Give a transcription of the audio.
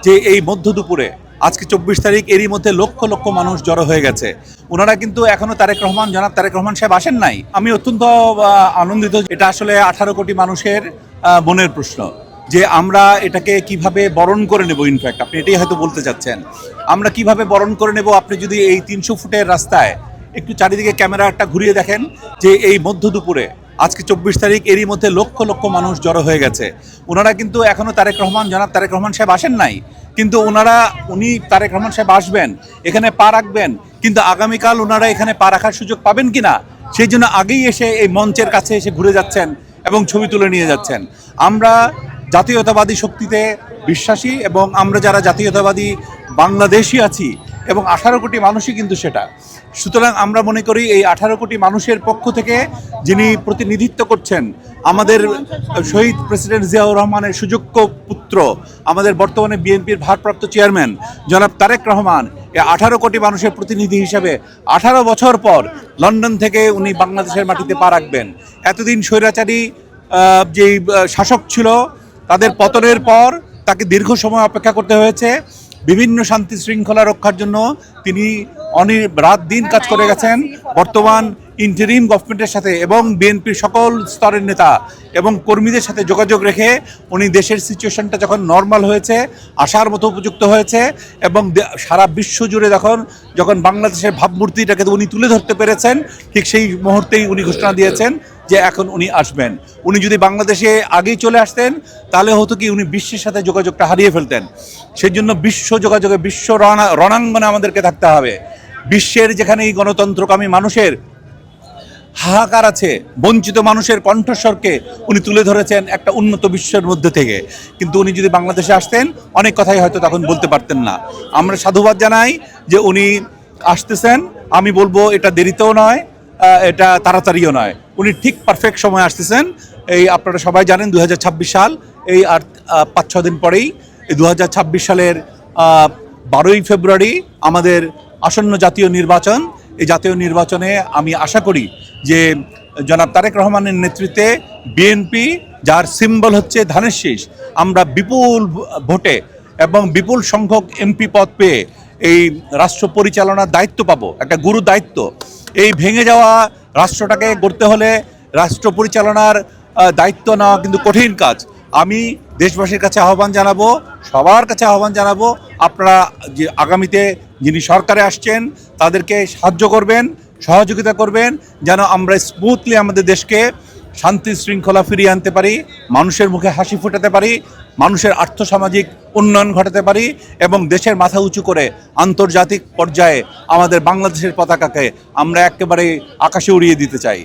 যে এই মধ্য দুপুরে আজকে ২৪ তারিখ এরই মধ্যে লক্ষ লক্ষ মানুষ জড়ো হয়ে গেছে। ওনারা কিন্তু এখনো জনাব তারেক রহমান সাহেব আসেন নাই। আমি অত্যন্ত আনন্দিত। এটা আসলে ১৮ কোটি মানুষের মনের প্রশ্ন যে আমরা এটাকে কিভাবে বরণ করে নেব। ইনফ্যাক্ট আপনি এটাই হয়তো বলতে চাচ্ছেন, আমরা কিভাবে বরণ করে নেব। আপনি যদি এই ৩০০ ফুটের রাস্তায় একটু চারিদিকে ক্যামেরাটা ঘুরিয়ে দেখেন যে এই মধ্য দুপুরে আজকে ২৪ তারিখ এরই মধ্যে লক্ষ লক্ষ মানুষ জড়ো হয়ে গেছে। ওনারা কিন্তু এখনো জনাব তারেক রহমান সাহেব আসেন নাই, কিন্তু উনি তারেক রহমান সাহেব আসবেন, এখানে পা রাখবেন, কিন্তু আগামীকাল ওনারা এখানে পা রাখার সুযোগ পাবেন কিনা সেই জন্য আগেই এসে এই মঞ্চের কাছে এসে ঘুরে যাচ্ছেন এবং ছবি তুলে নিয়ে যাচ্ছেন। আমরা জাতীয়তাবাদী শক্তিতে বিশ্বাসী এবং আমরা যারা জাতীয়তাবাদী বাংলাদেশি আছি এবং ১৮ কোটি মানুষই কিন্তু সেটা। সুতরাং আমরা মনে করি এই ১৮ কোটি মানুষের পক্ষ থেকে যিনি প্রতিনিধিত্ব করছেন আমাদের শহীদ প্রেসিডেন্ট জিয়াউর রহমানের সুযোগ্য পুত্র, আমাদের বর্তমানে বিএনপির ভারপ্রাপ্ত চেয়ারম্যান জনাব তারেক রহমান, এই ১৮ কোটি মানুষের প্রতিনিধি হিসেবে ১৮ বছর পর লন্ডন থেকে উনি বাংলাদেশের মাটিতে পা রাখবেন। এতদিন স্বৈরাচারী যেই শাসক ছিল তাদের পতনের পর তাকে দীর্ঘ সময় অপেক্ষা করতে হয়েছে। বিভিন্ন শান্তি শৃঙ্খলা রক্ষার জন্য তিনি রাত দিন কাজ করে গেছেন। বর্তমান ইন্টারিম গভর্নমেন্টের সাথে এবং বিএনপির সকল স্তরের নেতা এবং কর্মীদের সাথে যোগাযোগ রেখে উনি দেশের সিচুয়েশনটা যখন নর্মাল হয়েছে, আসার মতো উপযুক্ত হয়েছে এবং সারা বিশ্ব জুড়ে যখন বাংলাদেশের ভাবমূর্তিটাকে উনি তুলে ধরতে পেরেছেন, ঠিক সেই মুহূর্তেই উনি ঘোষণা দিয়েছেন যে এখন উনি আসবেন। উনি যদি বাংলাদেশে আগেই চলে আসতেন তাহলে হতো কি উনি বিশ্বের সাথে যোগাযোগটা হারিয়ে ফেলতেন। সেই জন্য বিশ্ব যোগাযোগে বিশ্ব রণাঙ্গনে আমাদেরকে থাকতে হবে। বিশ্বের যেখানে এই গণতন্ত্রকামী মানুষের হাহাকার আছে, বঞ্চিত মানুষের কণ্ঠস্বরকে উনি তুলে ধরেছেন একটা উন্নত বিশ্বের মধ্যে থেকে। কিন্তু উনি যদি বাংলাদেশে আসতেন অনেক কথাই হয়তো তখন বলতে পারতেন না। আমরা সাধুবাদ জানাই যে উনি আসতেছেন। আমি বলবো এটা দেরিতেও নয়, এটা তাড়াতাড়িও নয়, উনি ঠিক পারফেক্ট সময় আসতেছেন। এই আপনারা সবাই জানেন ২০২৬ সাল এই আর ৫-৬ দিন পরেই এই ২০২৬ সালের ১২ই ফেব্রুয়ারি আমাদের আসন্ন জাতীয় নির্বাচন। এই জাতীয় নির্বাচনে আমি আশা করি যে জনাব তারেক রহমানের নেতৃত্বে বিএনপি, যার সিম্বল হচ্ছে ধানের শীষ, আমরা বিপুল ভোটে এবং বিপুল সংখ্যক এমপি পদ পেয়ে এই রাষ্ট্র পরিচালনার দায়িত্ব পাবো, একটা গুরু দায়িত্ব। এই ভেঙে যাওয়া রাষ্ট্রটাকে গড়তে হলে রাষ্ট্র পরিচালনার দায়িত্ব নেওয়া কিন্তু কঠিন কাজ। আমি দেশবাসীর কাছে আহ্বান জানাবো, সবার কাছে আহ্বান জানাবো, আপনারা যে আগামীতে যিনি সরকারে আসছেন তাদেরকে সাহায্য করবেন, সহযোগিতা করবেন, যেন আমরা স্মুথলি আমাদের দেশকে শান্তি শৃঙ্খলা ফিরিয়ে আনতে পারি, মানুষের মুখে হাসি ফোটাতে পারি, মানুষের আর্থসামাজিক উন্নয়ন ঘটাতে পারি এবং দেশের মাথা উঁচু করে আন্তর্জাতিক পর্যায়ে আমাদের বাংলাদেশের পতাকাকে আমরা একেবারে আকাশে উড়িয়ে দিতে চাই।